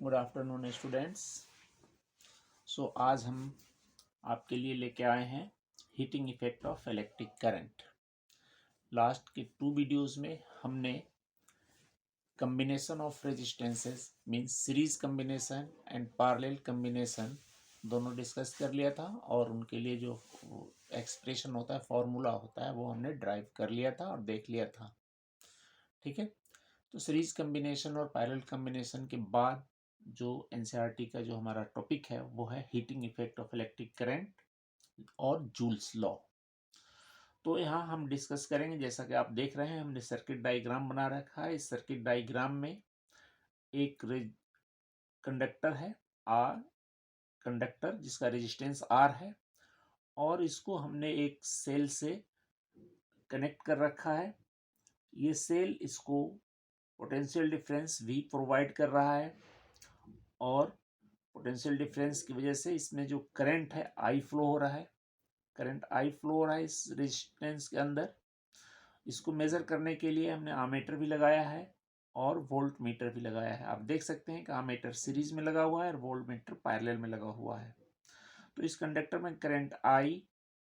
Good afternoon students. आज हम आपके लिए लेके आए हैं heating effect of electric current. Last के 2 वीडियोस में हमने combination of resistances means series combination and parallel combination दोनों डिस्कस कर लिया था, और उनके लिए जो एक्सप्रेशन होता है, फॉर्मूला होता है, वो हमने ड्राइव कर लिया था और देख लिया था। ठीक है, तो सीरीज कम्बिनेशन और पैरेलल कम्बिनेशन के बाद जो एनसीईआरटी का जो हमारा टॉपिक है वो है heating effect of electric current और जूल्स लॉ। तो यहाँ हम डिस्कस करेंगे। जैसा कि आप देख रहे हैं, हमने सर्किट डायग्राम बना रखा है। इस सर्किट डायग्राम में एक कंडक्टर है आर, कंडक्टर जिसका रेजिस्टेंस आर है, और इसको हमने एक सेल से कनेक्ट कर रखा है। ये सेल इसको पोटेंशियल डिफरेंस V प्रोवाइड कर रहा है, और पोटेंशियल डिफरेंस की वजह से इसमें जो करंट है I फ्लो हो रहा है। करंट I फ्लो हो रहा है इस रेजिस्टेंस के अंदर। इसको मेजर करने के लिए हमने आमीटर भी लगाया है और वोल्ट मीटर भी लगाया है। आप देख सकते हैं कि आमीटर सीरीज में लगा हुआ है और वोल्ट मीटर पैरेलल में लगा हुआ है। तो इस कंडक्टर में करंट I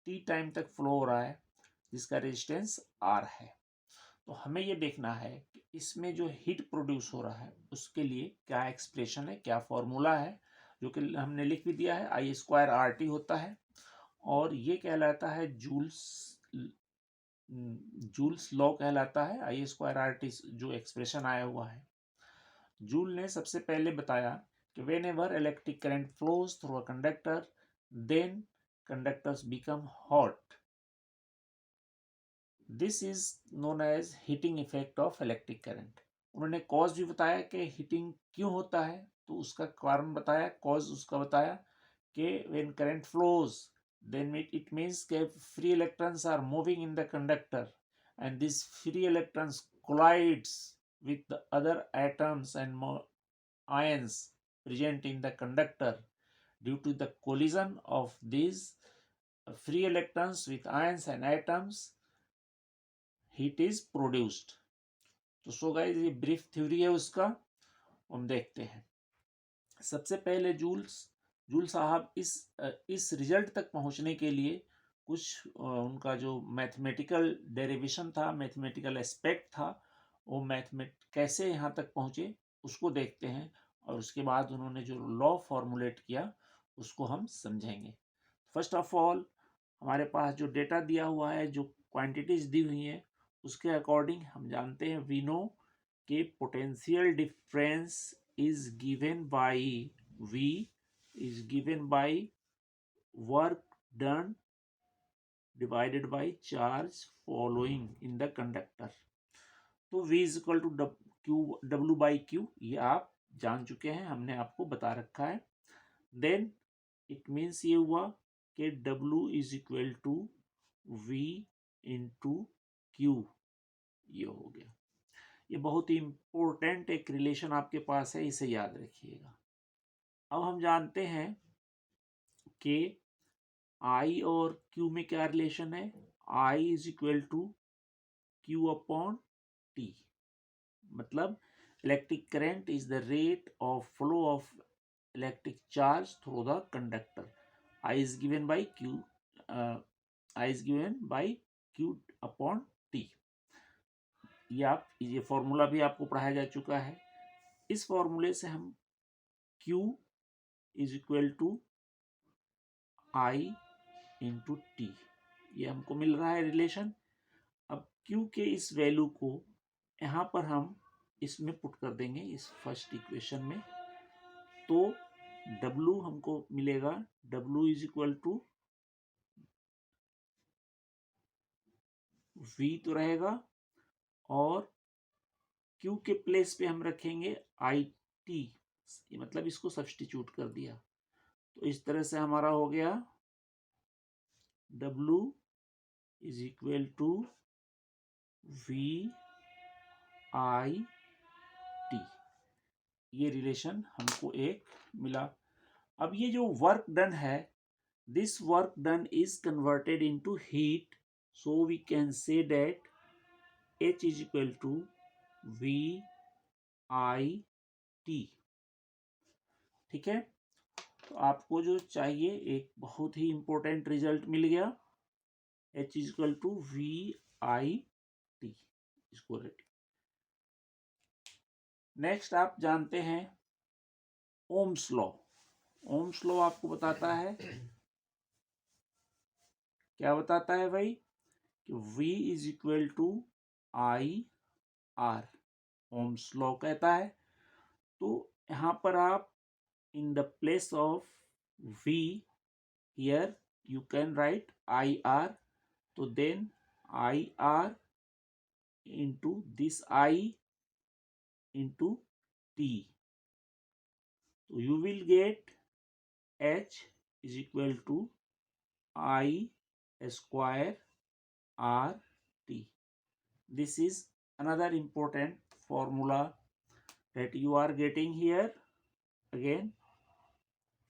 t टाइम तक फ्लो हो रहा है, जिसका रेजिस्टेंस R है। तो हमें ये देखना है कि इसमें जो हीट प्रोड्यूस हो रहा है उसके लिए क्या एक्सप्रेशन है, क्या फॉर्मूला है, जो कि हमने लिख भी दिया है। I²RT होता है, और ये कहलाता है जूल्स लॉ कहलाता है। I²RT जो एक्सप्रेशन आया हुआ है, जूल ने सबसे पहले बताया कि whenever electric current flows through a conductor then conductors become hot. This is known as heating effect of electric current. उन्होंने कॉज भी बताया कि हीटिंग क्यों होता है, तो उसका कारण बताया, कॉज उसका बताया कि when current flows then it means that free electrons are moving in the conductor, and these free electrons collides with the other atoms and ions present in the conductor. Due to the collision of these free electrons with ions and atoms, heat is produced. तो so guys, ये brief theory है उसका, हम देखते हैं। सबसे पहले joule साहब इस रिजल्ट तक पहुंचने के लिए कुछ उनका जो मैथमेटिकल डेरिवेशन था, मैथमेटिकल एस्पेक्ट था, वो कैसे यहाँ तक पहुंचे उसको देखते हैं, और उसके बाद उन्होंने जो लॉ फॉर्मुलेट किया उसको हम समझेंगे। फर्स्ट ऑफ ऑल, हमारे पास जो डेटा दिया हुआ है, जो क्वांटिटीज दी हुई हैं, उसके अकॉर्डिंग हम जानते हैं, वी नो कि potential difference is given by V is given by work done divided by charge following in the conductor. तो V is equal to W by Q, ये आप जान चुके हैं, हमने आपको बता रखा है। Then it means ये हुआ कि W is equal to V into Q, ये हो गया। ये बहुत ही इंपॉर्टेंट एक रिलेशन आपके पास है, इसे याद रखिएगा। अब हम जानते हैं कि I और Q में क्या रिलेशन है। I is equal to Q upon T, मतलब electric current is the rate of flow of electric charge through the conductor. I is given by Q, I is given by Q upon T। ये formula भी आपको पढ़ाया जा चुका है। इस फॉर्मूले से हम Q is equal to I into T, ये हमको मिल रहा है रिलेशन। अब Q के इस वैल्यू को यहाँ पर हम इसमें पुट कर देंगे, इस फर्स्ट इक्वेशन में। तो W हमको मिलेगा, W is equal to V तो रहेगा, और Q के प्लेस पे हम रखेंगे IT, मतलब इसको सब्स्टिट्यूट कर दिया। तो इस तरह से हमारा हो गया W is equal to VIT। ये रिलेशन हमको एक मिला। अब ये जो वर्क डन है, this work done is converted into heat, so we can say that H is equal to VIT। ठीक है, तो आपको जो चाहिए एक बहुत ही इंपॉर्टेंट रिजल्ट मिल गया, H इक्वल टू VIT, इसको रेडी। नेक्स्ट आप जानते हैं ओम्स लॉ। ओम्स लॉ आपको बताता है, क्या बताता है भाई, कि V is equal to IR, Ohm's law कहता है। तो यहाँ पर आप in the place of V here you can write IR, तो then IR into this I into T, so you will get H is equal to I square RT. This is another important formula that you are getting here again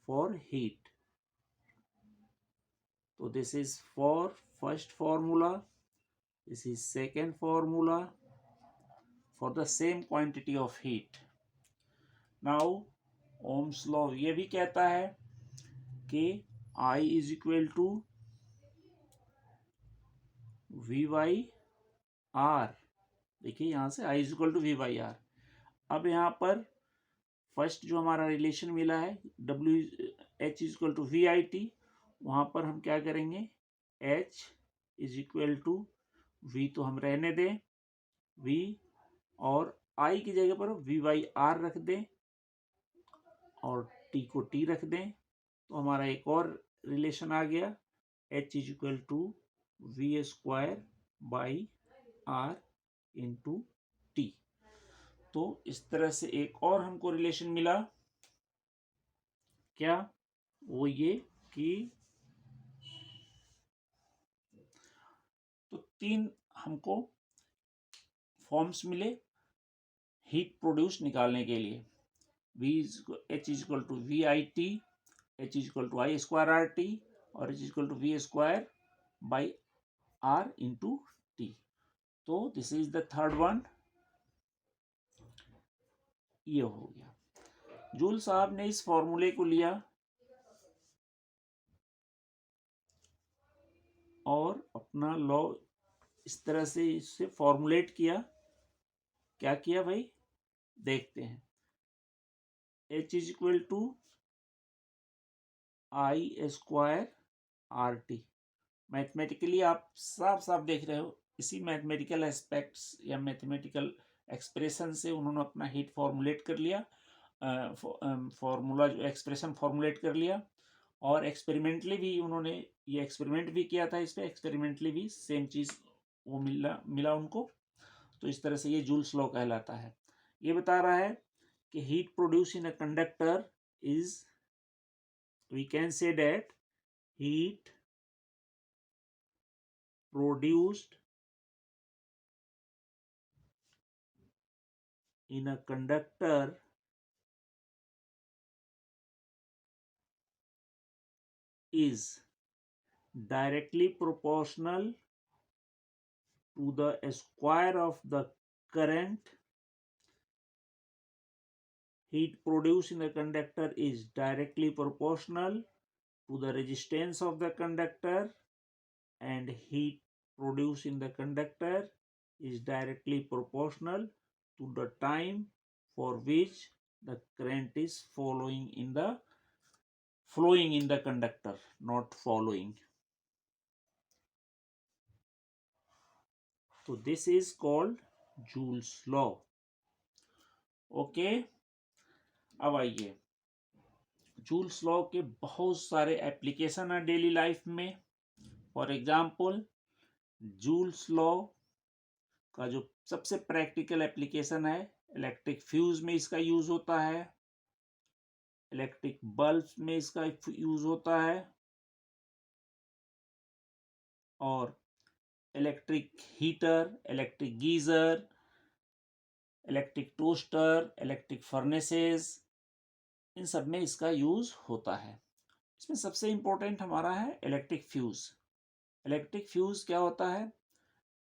for heat. So this is for first formula, this is second formula for the same quantity of heat. Now Ohm's law ये भी कहता है कि I is equal to V by R। देखिए यहाँ से I is equal to V by R। अब यहाँ पर फर्स्ट जो हमारा रिलेशन मिला है H is equal to VIT, वहाँ पर हम क्या करेंगे, H is equal to V तो हम रहने दें, V और I की जगह पर V by R रख दें और T को T रख दें, तो हमारा एक और रिलेशन आ गया, H is equal to V square by R into T। तो इस तरह से एक और हमको रिलेशन मिला, क्या, वो ये कि तो तीन हमको फॉर्म्स मिले हीट प्रोड्यूस निकालने के लिए, H is equal to VIT, H is equal to I square RT और H is equal to V square by R into T। तो this is the third one, ये हो गया। जूल साहब ने इस फॉर्मूले को लिया और अपना लॉ इस तरह से इससे फॉर्मुलेट किया। क्या किया भाई, देखते हैं। H is equal to I square RT। Mathematically आप साफ साफ देख रहे हो, इसी मैथमेटिकल एस्पेक्ट्स या मैथमेटिकल एक्सप्रेशन से उन्होंने अपना हीट फॉर्मुलेट कर लिया, फॉर्मूला जो एक्सप्रेशन फॉर्मुलेट कर लिया। और एक्सपेरिमेंटली भी उन्होंने ये एक्सपेरिमेंट भी किया था, इस पर एक्सपेरिमेंटली भी सेम चीज़ वो मिला उनको। तो इस तरह से ये जूल्स लॉ कहलाता है। ये बता रहा है कि heat produce in a conductor is, we can say that heat produced in a conductor is directly proportional to the square of the current. Heat produced in the conductor is directly proportional to the resistance of the conductor, and heat produced in the conductor is directly proportional to the time for which the current is flowing in the conductor, not following. So this is called Joule's law. Okay, अब आइए, joules law के बहुत सारे application है daily life में। For example, joules law का जो सबसे प्रैक्टिकल एप्लीकेशन है, इलेक्ट्रिक फ्यूज में इसका यूज होता है, इलेक्ट्रिक बल्ब में इसका यूज होता है, और electric heater, electric geyser, electric toaster, electric furnaces, इन सब में इसका यूज होता है। इसमें सबसे इंपॉर्टेंट हमारा है इलेक्ट्रिक फ्यूज। इलेक्ट्रिक फ्यूज क्या होता है,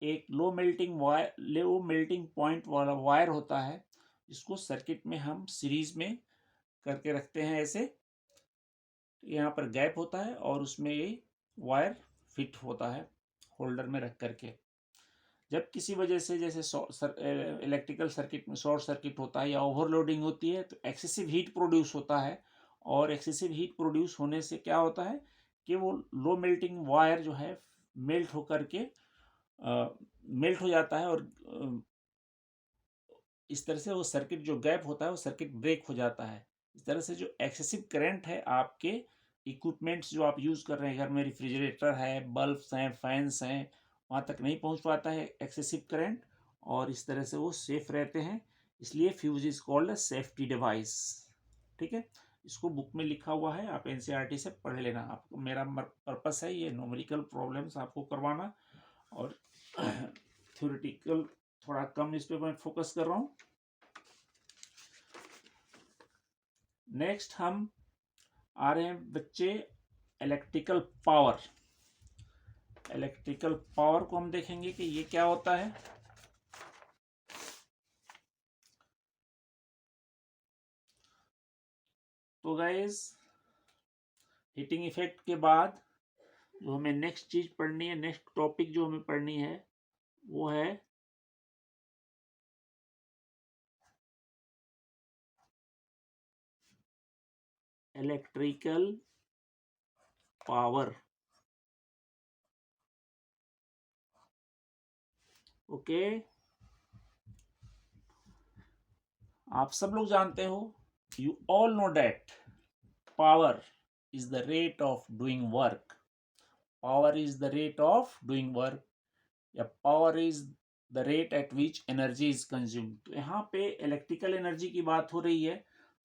एक लो मेल्टिंग पॉइंट वाला वायर होता है, जिसको सर्किट में हम सीरीज में करके रखते हैं ऐसे, यहाँ पर गैप होता है और उसमें ये वायर फिट होता है होल्डर में रख करके। जब किसी वजह से जैसे इलेक्ट्रिकल सर्किट में शॉर्ट सर्किट होता है या ओवरलोडिंग होती है तो एक्सेसिव हीट प्रोड्यूस होता है, और एक्सेसिव हीट प्रोड्यूस होने से क्या होता है कि वो लो मेल्टिंग वायर जो है मेल्ट होकर के मेल्ट हो जाता है, और इस तरह से वो सर्किट जो गैप होता है वो सर्किट ब्रेक हो जाता है। इस तरह से जो एक्सेसिव करंट है आपके इक्विपमेंट्स जो आप यूज़ कर रहे हैं घर में, रेफ्रिजरेटर है, बल्ब्स हैं, फैंस हैं, वहाँ तक नहीं पहुँच पाता है एक्सेसिव करंट, और इस तरह से वो सेफ रहते हैं। इसलिए fuse is called a safety device. ठीक है, इसको बुक में लिखा हुआ है, आप एनसीईआरटी से पढ़ लेना। आपको मेरा पर्पस है ये न्यूमेरिकल प्रॉब्लम्स आपको करवाना, और थ्योरेटिकल थोड़ा कम इस पे मैं फोकस कर रहा हूँ। नेक्स्ट हम आ रहे हैं बच्चे इलेक्ट्रिकल पावर। इलेक्ट्रिकल पावर को हम देखेंगे कि ये क्या होता है। तो गाइस, हीटिंग इफेक्ट के बाद जो हमें नेक्स्ट चीज पढ़नी है, नेक्स्ट टॉपिक जो हमें पढ़नी है वो है इलेक्ट्रिकल पावर। ओके, आप सब लोग जानते हो, you all know that power is the rate of doing work. Power is the rate of doing work, या power is the rate at which energy is consume. तो यहाँ पे इलेक्ट्रिकल एनर्जी की बात हो रही है,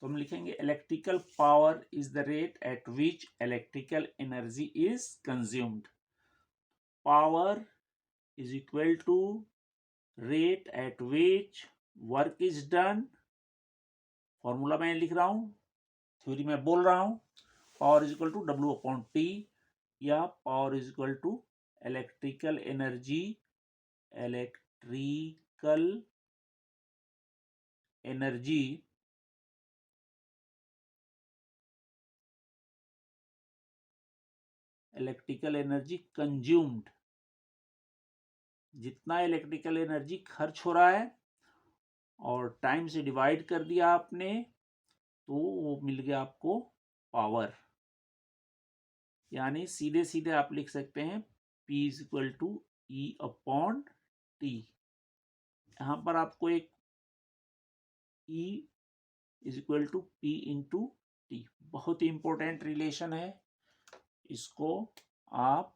तो हम लिखेंगे electrical power is the rate at which electrical energy is consumed. Power is equal to rate at which work is done. Formula मैं लिख रहा हूं, थ्योरी में बोल रहा हूं। Power is equal to W upon T, या power is equal to electrical energy, electrical energy electrical energy consumed. जितना इलेक्ट्रिकल एनर्जी खर्च हो रहा है और टाइम से डिवाइड कर दिया आपने, तो वो मिल गया आपको पावर। यानी सीधे सीधे आप लिख सकते हैं P is equal to E upon T. यहां पर आपको एक E is equal to P into T, बहुत ही इंपॉर्टेंट रिलेशन है, इसको आप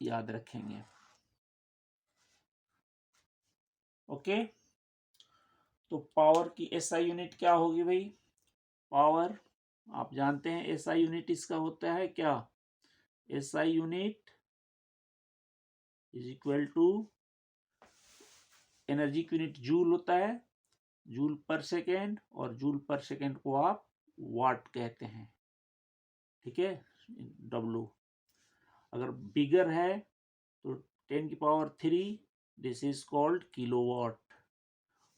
याद रखेंगे। ओके, तो पावर की एसआई यूनिट क्या होगी भाई। पावर आप जानते हैं एसआई यूनिट इसका होता है क्या, SI unit is equal to, energy की यूनिट जूल होता है, जूल पर सेकेंड, और जूल पर सेकेंड को आप वाट कहते हैं। ठीक है, डब्लू। अगर बिगर है तो 10⁻³ दिस इज कॉल्ड किलोवाट।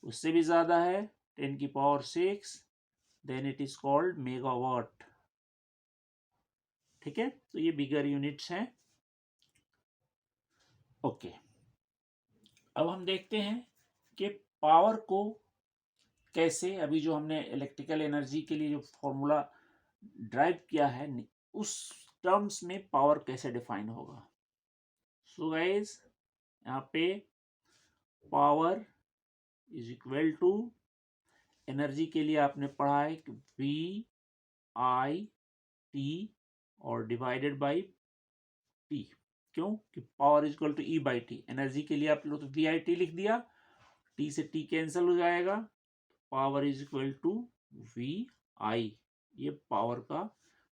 उससे भी ज्यादा है 10⁶, then it is called megawatt. ठीक है, तो ये बिगर यूनिट्स हैं। ओके, अब हम देखते हैं कि पावर को कैसे, अभी जो हमने इलेक्ट्रिकल एनर्जी के लिए जो फॉर्मूला ड्राइव किया है उस टर्म्स में पावर कैसे डिफाइन होगा। सो गाइस, यहाँ पे power is equal to, energy के लिए आपने पढ़ा है कि VI T और डिवाइडेड बाई T। क्यों कि power is equal to E/T। एनर्जी के लिए आप लोग तो VIT लिख दिया, T से T कैंसिल हो जाएगा, power is equal to VI। ये पावर का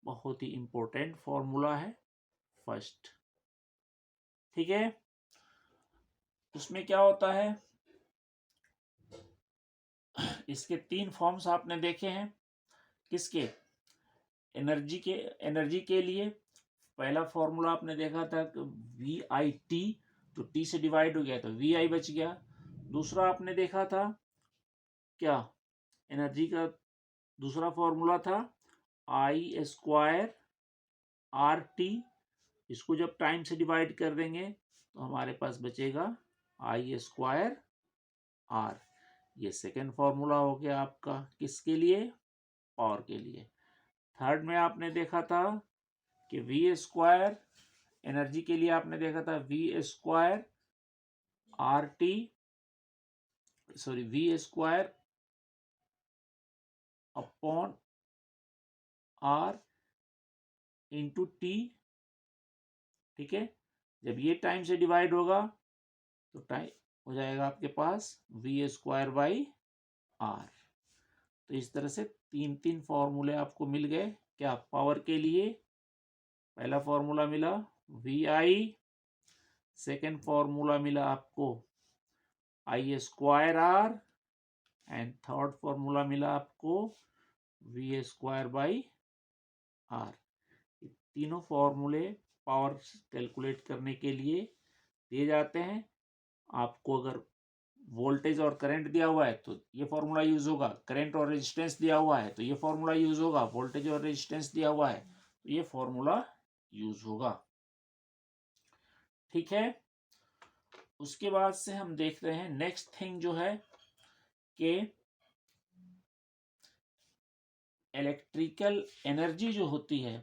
बहुत ही इंपॉर्टेंट फॉर्मूला है फर्स्ट। ठीक है, उसमें क्या होता है, इसके 3 फॉर्म्स आपने देखे हैं। किसके, एनर्जी के लिए पहला फॉर्मूला आपने देखा था VIT, तो T से डिवाइड हो गया तो VI बच गया। दूसरा आपने देखा था क्या, एनर्जी का दूसरा फॉर्मूला था आई स्क्वायर आर टी, इसको जब टाइम से डिवाइड कर देंगे तो हमारे पास बचेगा आई स्क्वायर आर। ये सेकेंड फॉर्मूला हो गया आपका, किसके लिए? पावर के लिए। थर्ड में आपने देखा था कि वी स्क्वायर, एनर्जी के लिए आपने देखा था V square R T, sorry V square upon R into T. ठीक है, जब ये टाइम से डिवाइड होगा तो टाइम हो जाएगा आपके पास वी स्क्वायर बाई आर। तो इस तरह से तीन तीन फॉर्मूले आपको मिल गए। क्या? पावर के लिए पहला फॉर्मूला मिला वी आई, सेकेंड फॉर्मूला मिला आपको I square R, and third formula मिला आपको वी स्क्वायर बाई आर। तीनों फॉर्मूले पावर कैलकुलेट करने के लिए दिए जाते हैं। आपको अगर वोल्टेज और करंट दिया हुआ है तो ये फॉर्मूला यूज होगा, करंट और रेजिस्टेंस दिया हुआ है तो ये फॉर्मूला यूज होगा, वोल्टेज और रेजिस्टेंस दिया हुआ है तो ये फॉर्मूला यूज होगा। ठीक है, उसके बाद से हम देख रहे हैं नेक्स्ट थिंग जो है कि इलेक्ट्रिकल एनर्जी जो होती है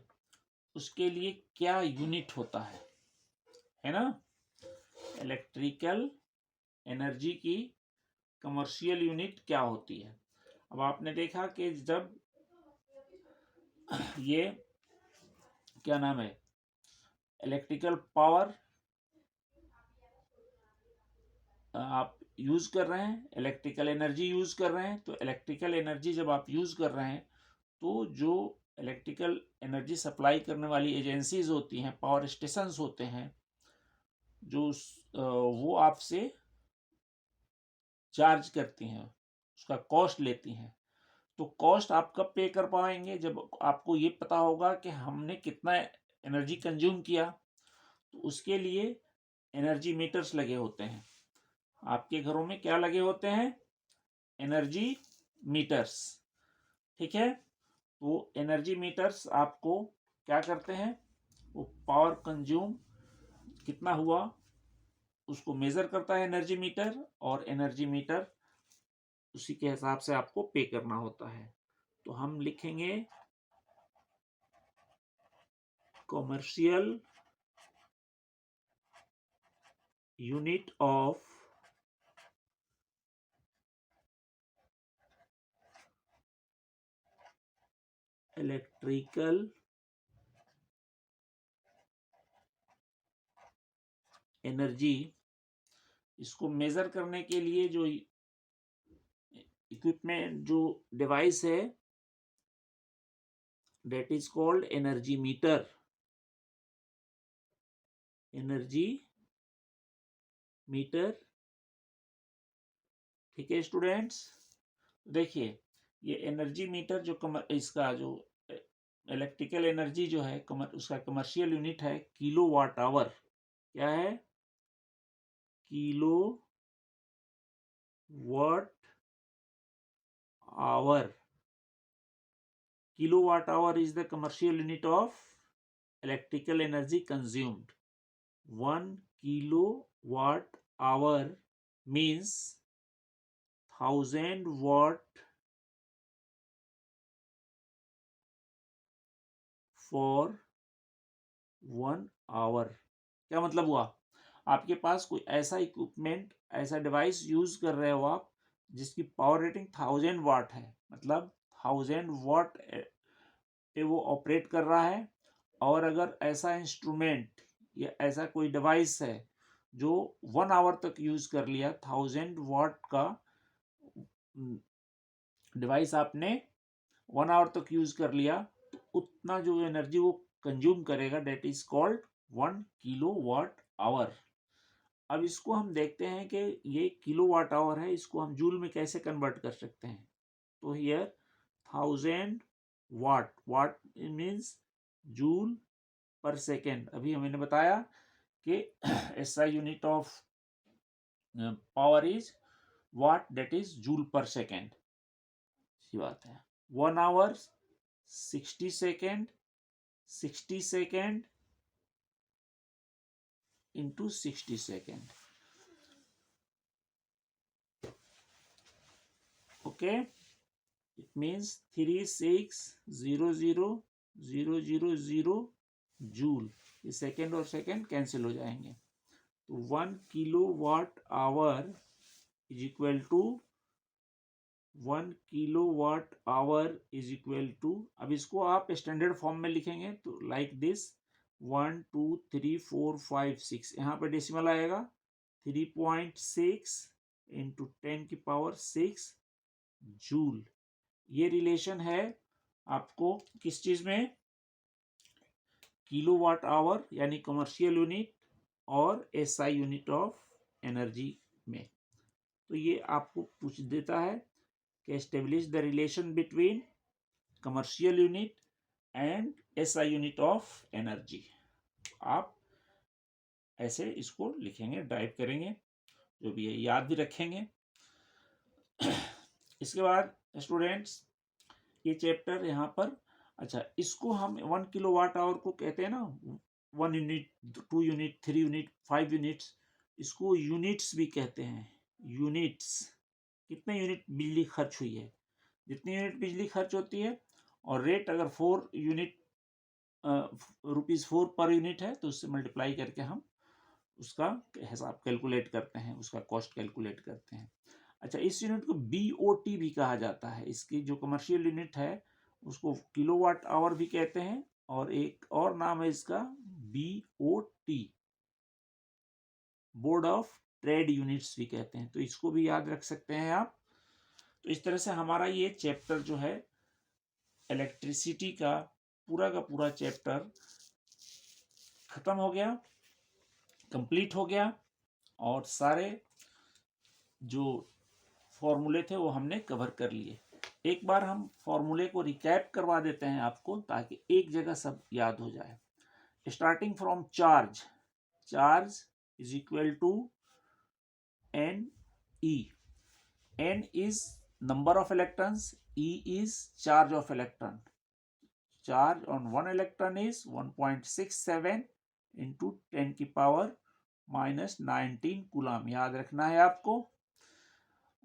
उसके लिए क्या यूनिट होता है ना? इलेक्ट्रिकल एनर्जी की कमर्शियल यूनिट क्या होती है? अब आपने देखा कि जब ये क्या नाम है, इलेक्ट्रिकल पावर आप यूज कर रहे हैं, इलेक्ट्रिकल एनर्जी यूज कर रहे हैं, तो इलेक्ट्रिकल एनर्जी जब आप यूज कर रहे हैं तो जो इलेक्ट्रिकल एनर्जी सप्लाई करने वाली एजेंसीज होती हैं, पावर स्टेशंस होते हैं, जो वो आपसे चार्ज करती हैं, उसका कॉस्ट लेती हैं। तो कॉस्ट आप कब पे कर पाएंगे? जब आपको ये पता होगा कि हमने कितना एनर्जी कंज्यूम किया। तो उसके लिए एनर्जी मीटर्स लगे होते हैं। आपके घरों में क्या लगे होते हैं? Energy metres. ठीक है, वो एनर्जी मीटर्स आपको क्या करते हैं? वो पावर कंज्यूम कितना हुआ उसको मेजर करता है एनर्जी मीटर, और एनर्जी मीटर उसी के हिसाब से आपको पे करना होता है। तो हम लिखेंगे commercial unit of electrical energy. इसको मेजर करने के लिए जो इक्विपमेंट, जो डिवाइस है, that is called energy meter. Energy meter. ठीक है स्टूडेंट्स, देखिए ये एनर्जी मीटर जो इसका जो इलेक्ट्रिकल एनर्जी जो है उसका कमर्शियल यूनिट है किलो वाट आवर। क्या है? Kilo watt hour. kilowatt hour is the commercial unit of electrical energy consumed. 1 kilowatt hour means 1000 watt for 1 hour। क्या मतलब हुआ? आपके पास कोई ऐसा इक्विपमेंट, ऐसा डिवाइस यूज कर रहे हो आप जिसकी पावर रेटिंग 1000 वाट है, मतलब 1000 वाट पे वो ऑपरेट कर रहा है। और अगर ऐसा इंस्ट्रूमेंट या ऐसा कोई डिवाइस है जो 1 आवर तक यूज कर लिया, 1000 वाट का डिवाइस आपने 1 आवर तक यूज कर लिया, तो उतना जो एनर्जी वो कंज्यूम करेगा that is called 1 kilo watt hour. अब इसको हम देखते हैं कि ये किलो वाट आवर है, इसको हम जूल में कैसे कन्वर्ट कर सकते हैं। तो here 1000 watt, watt means joule per second. अभी मैंने बताया कि SI unit of power is watt, that is joule per second. अच्छी बात है, 1 hour 60 second, 60 second into 60 second. Okay, it means 360000 joule. ये सेकेंड और सेकेंड कैंसिल हो जाएंगे. तो 1 kilowatt hour is equal to 1 kilowatt hour is equal to, अब इसको आप स्टैंडर्ड फॉर्म में लिखेंगे तो लाइक दिस 1 2 3 4 5 6, यहाँ पे डेसिमल आएगा 3.6 इंटू 10⁶ जूल. ये रिलेशन है आपको किस चीज में, किलोवाट आवर यानी कमर्शियल यूनिट और एसआई यूनिट ऑफ एनर्जी में. तो ये आपको पूछ देता है कि establish the relation between commercial unit and SI unit of energy. आप ऐसे इसको लिखेंगे, ड्राइव करेंगे, जो भी है याद भी रखेंगे. इसके बाद स्टूडेंट्स ये चैप्टर यहाँ पर, अच्छा इसको हम 1 किलोवाट आवर को कहते हैं ना, 1 यूनिट 2 यूनिट 3 यूनिट 5 यूनिट्स, इसको यूनिट्स भी कहते हैं. यूनिट्स, कितने यूनिट बिजली खर्च हुई है, जितनी यूनिट बिजली खर्च होती है और रेट अगर 4 यूनिट ₹4 पर यूनिट है तो उससे मल्टीप्लाई करके हम उसका हिसाब कैलकुलेट करते हैं, उसका कॉस्ट कैलकुलेट करते हैं. अच्छा इस यूनिट को BOT भी कहा जाता है. इसकी जो कमर्शियल यूनिट है उसको किलोवाट आवर भी कहते हैं और एक और नाम है इसका BOT, board of trade units भी कहते हैं. तो इसको भी याद रख सकते हैं आप. तो इस तरह से हमारा ये चैप्टर जो है इलेक्ट्रिसिटी का पूरा चैप्टर खत्म हो गया, कंप्लीट हो गया और सारे जो फॉर्मूले थे वो हमने कवर कर लिए. एक बार हम फॉर्मूले को रिकैप करवा देते हैं आपको ताकि एक जगह सब याद हो जाए. Starting from charge, charge is equal to NE. N is number of electrons, E is charge of electron. Charge on one electron is 1.67 into 10⁻⁻19 coulomb. याद रखना है आपको.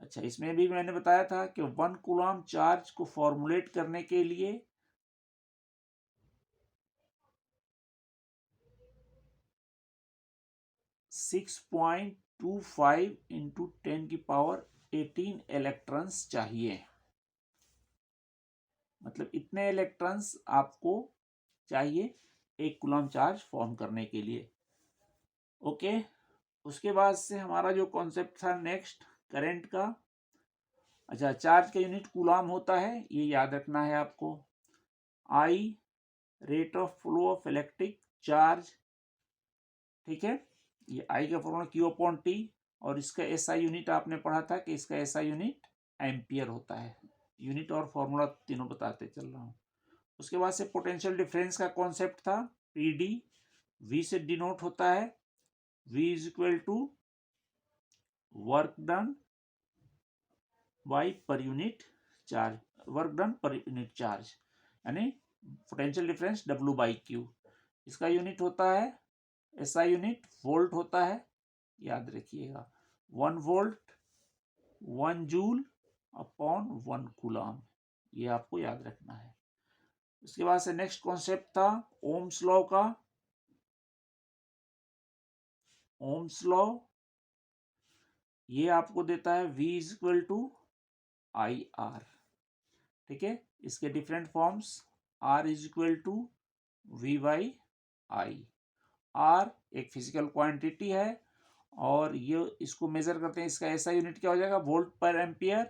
अच्छा इसमें भी मैंने बताया था कि 1 कूलम चार्ज को फॉर्मुलेट करने के लिए 6.25 इंटू 10⁻18 इलेक्ट्रॉन्स चाहिए. मतलब इतने इलेक्ट्रॉन्स आपको चाहिए 1 कूलम चार्ज फॉर्म करने के लिए. ओके, उसके बाद से हमारा जो कॉन्सेप्ट था नेक्स्ट करंट का. अच्छा चार्ज का यूनिट कूलम होता है, ये याद रखना है आपको. I rate of flow of electric charge, ठीक है. ये I का फॉर्मूला Q/T और इसका SI यूनिट आपने पढ़ा था कि इसका SI यूनिट एम्पियर होता है. यूनिट और फॉर्मूला तीनों बताते चल रहा हूँ. उसके बाद से पोटेंशियल डिफरेंस का कॉन्सेप्ट था PD, V से डिनोट होता है. V is equal to work done by per unit charge, work done per unit charge, यानी पोटेंशियल डिफरेंस W/Q. इसका यूनिट होता है SI यूनिट वोल्ट होता है, याद रखिएगा. 1 वोल्ट 1 जूल अपॉन 1 कूलम, ये आपको याद रखना है. उसके बाद से नेक्स्ट कॉन्सेप्ट था ओम्स लॉ का. ओम्स लॉ ये आपको देता है V is equal to IR. ठीक है, इसके different forms R is equal to V/I. R एक फिजिकल क्वांटिटी है और ये इसको मेजर करते हैं. इसका SI यूनिट क्या हो जाएगा, वोल्ट पर एम्पियर.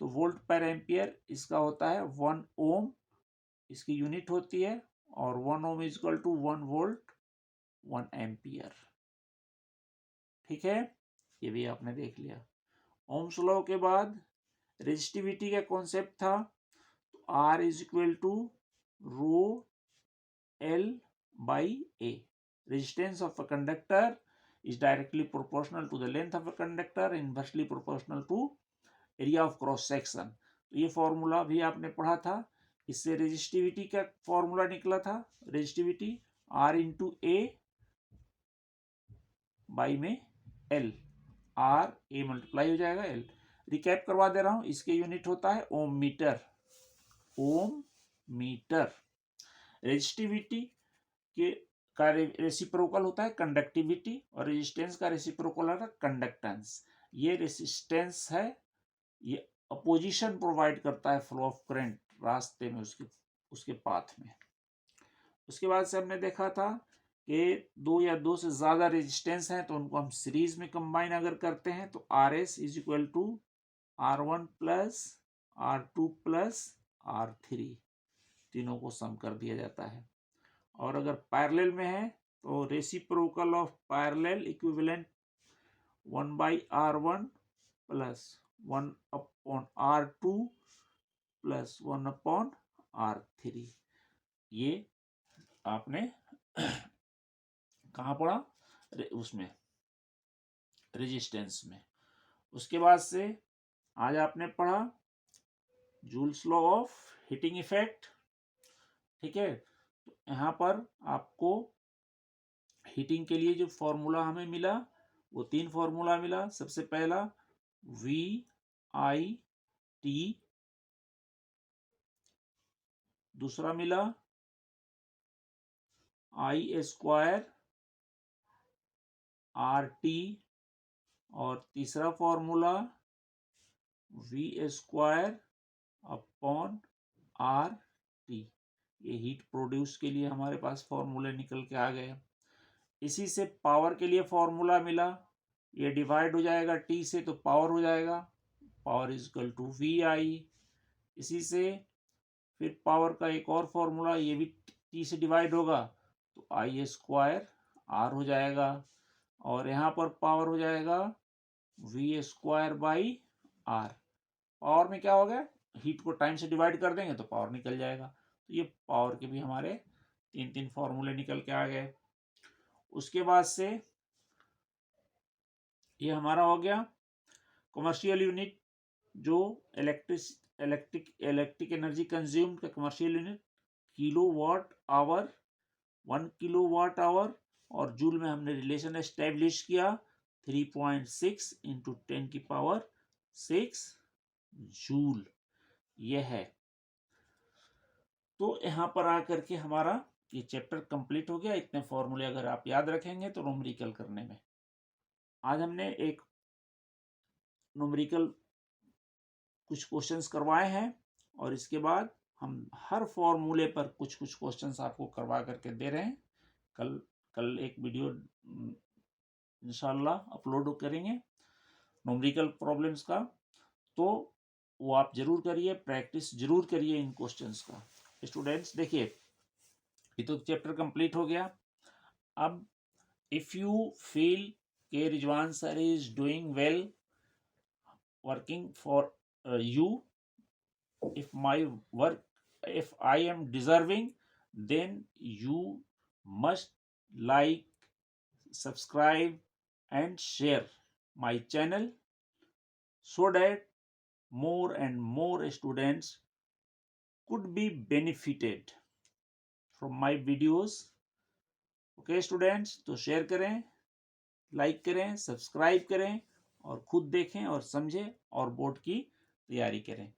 तो वोल्ट पर एम्पियर इसका होता है 1 ओम, इसकी यूनिट होती है. और 1 ohm is equal to 1 volt 1 ampere. ठीक है, ये भी आपने देख लिया. ओम्स लॉ के बाद रेजिस्टिविटी का कॉन्सेप्ट था. R is equal to rho L/A. Resistance of a conductor is directly proportional to the length of a conductor, inversely proportional to area of cross section. तो ये फॉर्मूला भी आपने पढ़ा था। इससे रेजिस्टिविटी का फॉर्मूला निकला था, resistivity R into A by में एल, आर ए मल्टीप्लाई हो जाएगा एल। रिकैप करवा दे रहा हूं, इसके यूनिट होता है ओम मीटर, ओम मीटर। रेजिस्टिविटी के का रेसिप्रोकल होता है कंडक्टिविटी, और रेजिस्टेंस का रेसिप्रोकल होता है कंडक्टेंस। ये रेसिस्टेंस है, ये अपोजिशन प्रोवाइड करता है फ्लो ऑफ करंट रास्ते में, उसके पाथ में। उसके बाद से हमने देखा था कि दो या दो से ज्यादा रेजिस्टेंस हैं तो उनको हम सीरीज में कंबाइन अगर करते हैं तो R S is equal to R1 plus R2 plus R3, तीनों को सम कर दिया जाता है। और अगर पैरेलल में है तो reciprocal of parallel equivalent 1/R1 plus 1/R2 plus 1/R3। ये आपने कहाँ पढ़ा? उसमें रेजिस्टेंस में। उसके बाद से आज आपने पढ़ा joules law of heating effect. ठीक है, तो यहाँ पर आपको हीटिंग के लिए जो फॉर्मूला हमें मिला वो तीन फॉर्मूला मिला। सबसे पहला वी आई टी, दूसरा मिला आई स्क्वायर आर टी, और तीसरा formula V square upon R T. ये हीट प्रोड्यूस के लिए हमारे पास फॉर्मूले निकल के आ गए। इसी से पावर के लिए फॉर्मूला मिला, ये डिवाइड हो जाएगा टी से तो पावर हो जाएगा, power is equal to V I. इसी से फिर पावर का एक और फॉर्मूला, ये भी टी से डिवाइड होगा तो आई स्क्वायर आर हो जाएगा, और यहाँ पर पावर हो जाएगा V square by R. Power में क्या हो गया, हीट को टाइम से डिवाइड कर देंगे तो पावर निकल जाएगा। तो ये पावर के भी हमारे तीन तीन फॉर्मूले निकल के आ गए। उसके बाद से ये हमारा हो गया कमर्शियल यूनिट, जो इलेक्ट्रिक एनर्जी कंज्यूम का commercial unit kilo watt hour, 1 kilo watt hour. और जूल में हमने रिलेशन एस्टेब्लिश किया 3.6 इंटू 10 की पावर 6 जूल, यह है। तो यहाँ पर आकर के हमारा ये चैप्टर कंप्लीट हो गया। इतने फॉर्मूले अगर आप याद रखेंगे तो न्यूमेरिकल करने में, आज हमने एक न्यूमेरिकल कुछ क्वेश्चंस करवाए हैं, और इसके बाद हम हर फॉर्मूले पर कुछ कुछ क्वेश्चंस आपको करवा करके दे रहे हैं। कल एक वीडियो इंशाल्लाह अपलोड करेंगे न्यूमेरिकल प्रॉब्लम्स का, तो वो आप जरूर करिए, प्रैक्टिस जरूर करिए इन क्वेश्चंस का। स्टूडेंट्स देखिए, ये तो चैप्टर कंप्लीट हो गया। अब इफ यू फील के Rizwan sir is doing well working for you, if my work, if I am deserving, then you must like, subscribe and share my channel, so that more and more students could be benefited from my videos. Okay students, तो share करें, like करें, subscribe करें, और खुद देखें और समझें और बोर्ड की तैयारी करें।